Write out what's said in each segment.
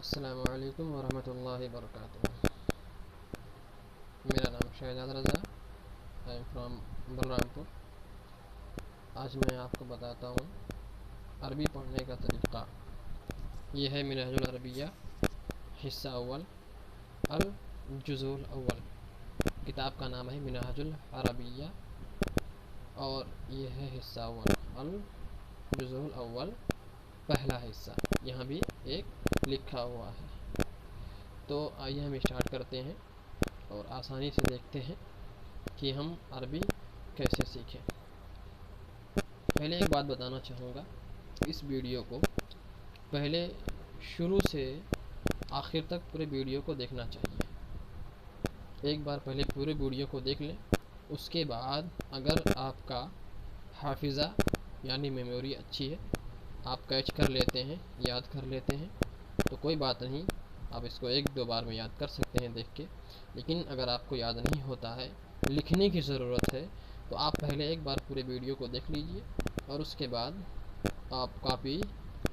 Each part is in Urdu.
السلام علیکم ورحمۃ اللہ وبرکاتہ۔ میرا نام شہزاد رضا، آئی ایم فرام بلرام پور۔ آج میں آپ کو بتاتا ہوں عربی پڑھنے کا طریقہ۔ یہ ہے منہاج العربیہ حصہ اول، الجزء الاول۔ کتاب کا نام ہے منہاج العربیہ اور یہ ہے حصہ اول، الجزء الاول، پہلا حصہ۔ یہاں بھی ایک لکھا ہوا ہے۔ تو آئیے ہم اسٹارٹ کرتے ہیں اور آسانی سے دیکھتے ہیں کہ ہم عربی کیسے سیکھیں۔ پہلے ایک بات بتانا چاہوں گا، اس ویڈیو کو پہلے شروع سے آخر تک پورے ویڈیو کو دیکھنا چاہیے۔ ایک بار پہلے پورے ویڈیو کو دیکھ لیں، اس کے بعد اگر آپ کا حافظہ یعنی میموری اچھی ہے، آپ کیچ کر لیتے ہیں، یاد کر لیتے ہیں، تو کوئی بات نہیں، آپ اس کو ایک دو بار میں یاد کر سکتے ہیں دیکھ کے۔ لیکن اگر آپ کو یاد نہیں ہوتا ہے، لکھنے کی ضرورت ہے، تو آپ پہلے ایک بار پورے ویڈیو کو دیکھ لیجئے اور اس کے بعد آپ کاپی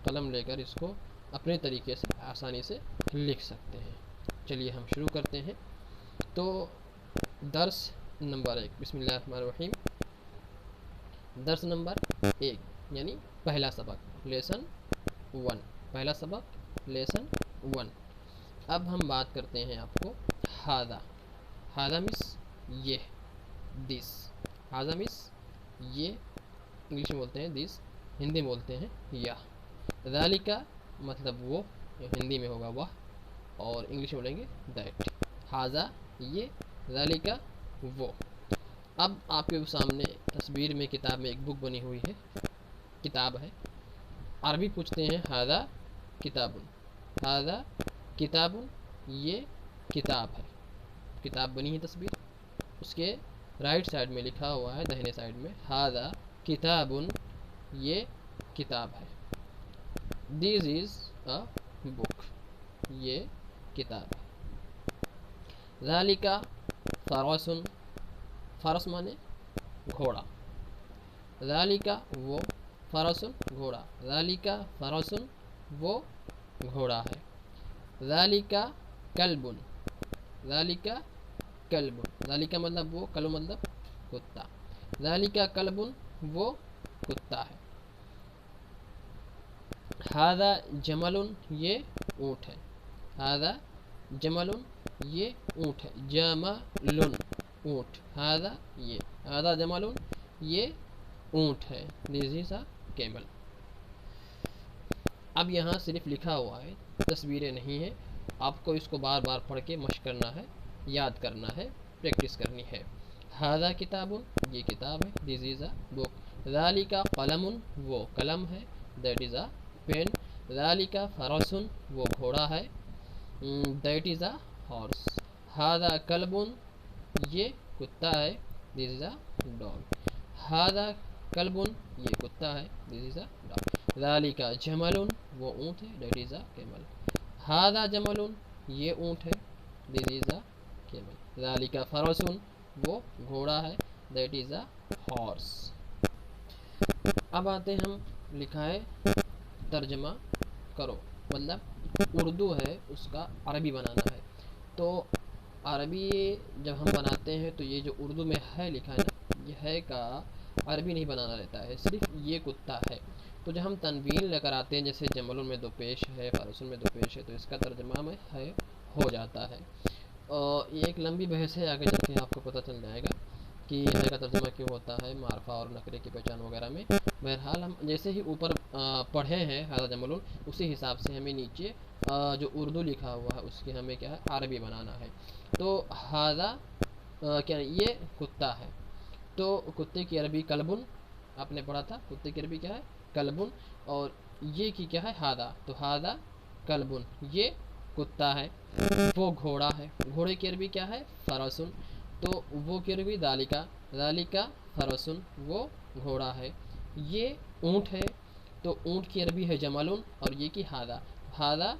قلم لے کر اس کو اپنے طریقے سے آسانی سے لکھ سکتے ہیں۔ چلیے ہم شروع کرتے ہیں۔ تو درس نمبر 1، بسم اللہ الرحمن الرحیم۔ درس نمبر 1 یعنی پہلا سبق، لیسن 1، پہلا سبق لیسن 1۔ اب ہم بات کرتے ہیں آپ کو ہاذا۔ ہاذا مس یہ، دس۔ ہاذا مس یہ، انگلش میں بولتے ہیں دس، ہندی میں بولتے ہیں یہ۔ ذالک مطلب وہ، ہندی میں ہوگا وہ، اور انگلش میں بولیں گے دیٹ۔ ہاذا یہ، ذالک وہ۔ اب آپ کے سامنے تصویر میں کتاب میں ایک بک بنی ہوئی ہے، کتاب ہے۔ عربی پوچھتے ہیں ہاذا کتاب، ہاذا کتاب، یہ کتاب ہے۔ کتاب بنی ہے تصویر، اس کے رائٹ سائڈ میں لکھا ہوا ہے، دہنے سائڈ میں ہاذا کتاب، یہ کتاب ہے۔ دس از اے بک، یہ کتاب ہے۔ ذالک فرس، فرس مانے گھوڑا، ذالک وہ، فرس گھوڑا، ذالک فرس وہ گھوڑا ہے۔ ذالک کلب، ذالک کلب، ذالک مطلب وہ، کلب مطلب کتا، ذالک کلب وہ کتا ہے۔ ھذا جمل، یہ اونٹ ہے، ھذا جمل یہ اونٹ ہے، جمل اونٹ، ھذا یہ، ھذا جمل یہ اونٹ ہے، دس از اے کیمل۔ اب یہاں صرف لکھا ہوا ہے، تصویریں نہیں ہیں، آپ کو اس کو بار بار پڑھ کے مشق کرنا ہے، یاد کرنا ہے، پریکٹس کرنی ہے۔ ھذا کتاب، یہ کتاب ہے، دس از اے بک۔ ذالک قلم، وہ قلم ہے، دیٹ از اے پین۔ ذالک فرس، وہ گھوڑا ہے، دیٹ از اے ہارس۔ ھذا کلب، یہ کتا ہے، دس از اے ڈاگ۔ ھذا کلب، یہ کتا ہے، دس از اے ڈاگ۔ ذالک جمل، وہ اونٹ ہے، دیٹ از اے کیمل۔ ھذا جمل، یہ اونٹ ہے، دس از اے کیمل۔ ذالک فرس، وہ گھوڑا ہے، دیٹ از اے ہارس۔ اب آتے ہم، لکھا ہے ترجمہ کرو، مطلب اردو ہے اس کا عربی بنانا ہے۔ تو عربی جب ہم بناتے ہیں تو یہ جو اردو میں ہے لکھا ہے نا، یہ ہے کا عربی نہیں بنانا رہتا ہے، صرف یہ کتا ہے۔ تو جب ہم تنوین لے کر آتے ہیں، جیسے جمل میں دو پیش ہے، فرسن میں دو پیش ہے، تو اس کا ترجمہ میں ہے ہو جاتا ہے۔ اور یہ ایک لمبی بحث ہے، آگے جا کے آپ کو پتہ چل جائے گا کہ ہے کا ترجمہ کیوں ہوتا ہے، معرفہ اور نکرے کی پہچان وغیرہ میں۔ بہرحال ہم جیسے ہی اوپر پڑھے ہیں ھذا جمل، اسی حساب سے ہمیں نیچے جو اردو لکھا ہوا ہے اس کی ہمیں کیا ہے، عربی بنانا ہے۔ تو ھذا کیا، یہ کتا ہے، تو کتے کی عربی کلبن، آپ نے پڑھا تھا، کتے کی عربی کیا ہے، کلبن، اور یہ کی کیا ہے، ھذا، تو ھذا کلبن، یہ کتا ہے، وہ گھوڑا ہے، گھوڑے کی عربی کیا ہے، فرسن، تو وہ کی عربی ذالک، ذالک فرسن، وہ گھوڑا ہے۔ یہ اونٹ ہے، تو اونٹ کی عربی ہے جمل، اور یہ کی ھذا، ھذا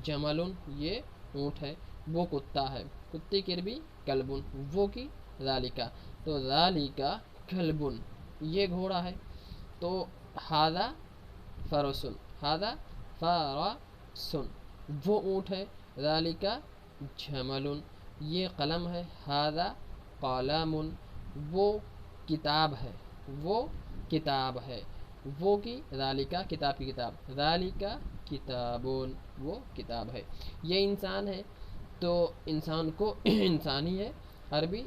جمل، یہ اونٹ ہے، وہ کتا ہے، کتے کی عربی کلبن، وہ کی ذالک، تو ذالک کلبن، یہ گھوڑا ہے۔ تو ھذا فرسن، ھذا فرسن، وہ اونٹ ہے، ذالکا جمل یہ قلم ہے، ھذا قلم وہ کتاب ہے، وہ کتاب ہے، وہ کی ذالکا کتاب کی کتاب، ذالکا کتابون وہ کتاب ہے۔ یہ انسان ہے تو انسان کو انسان ہی ہے عربی،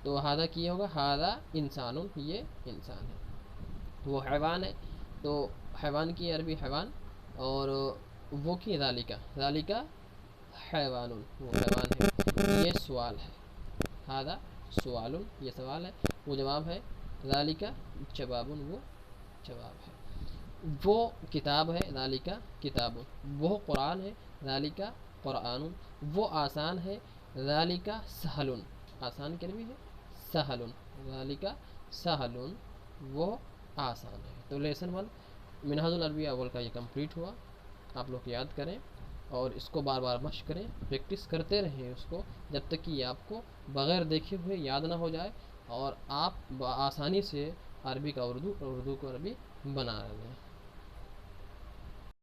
تو ھذا کیا ہوگا ھذا انسان یہ انسان ہے۔ وہ حیوان ہے تو حیوان کی عربی حیوان، اور وہ کی ذالکا حیوان وہ حیوان ہے۔ یہ سوال ہے، ھذا سوال یہ سوال ہے، وہ جواب ہے، ذالکا جواب وہ جواب ہے۔ وہ کتاب ہے، ذالکا کتاب، وہ قرآن ہے، ذالکا قرآن، وہ آسان ہے، ذالکا سہل آسان کی عربی ہے سہل، ذالکا سہل وہ آسان ہے۔ تو لیسن 1 منہاج العربیہ اول کا یہ کمپلیٹ ہوا۔ آپ لوگ یاد کریں اور اس کو بار بار مشق کریں، پریکٹس کرتے رہیں اس کو جب تک کہ یہ آپ کو بغیر دیکھے ہوئے یاد نہ ہو جائے اور آپ بآسانی سے عربی کا اردو اور اردو کو عربی بنا لیں۔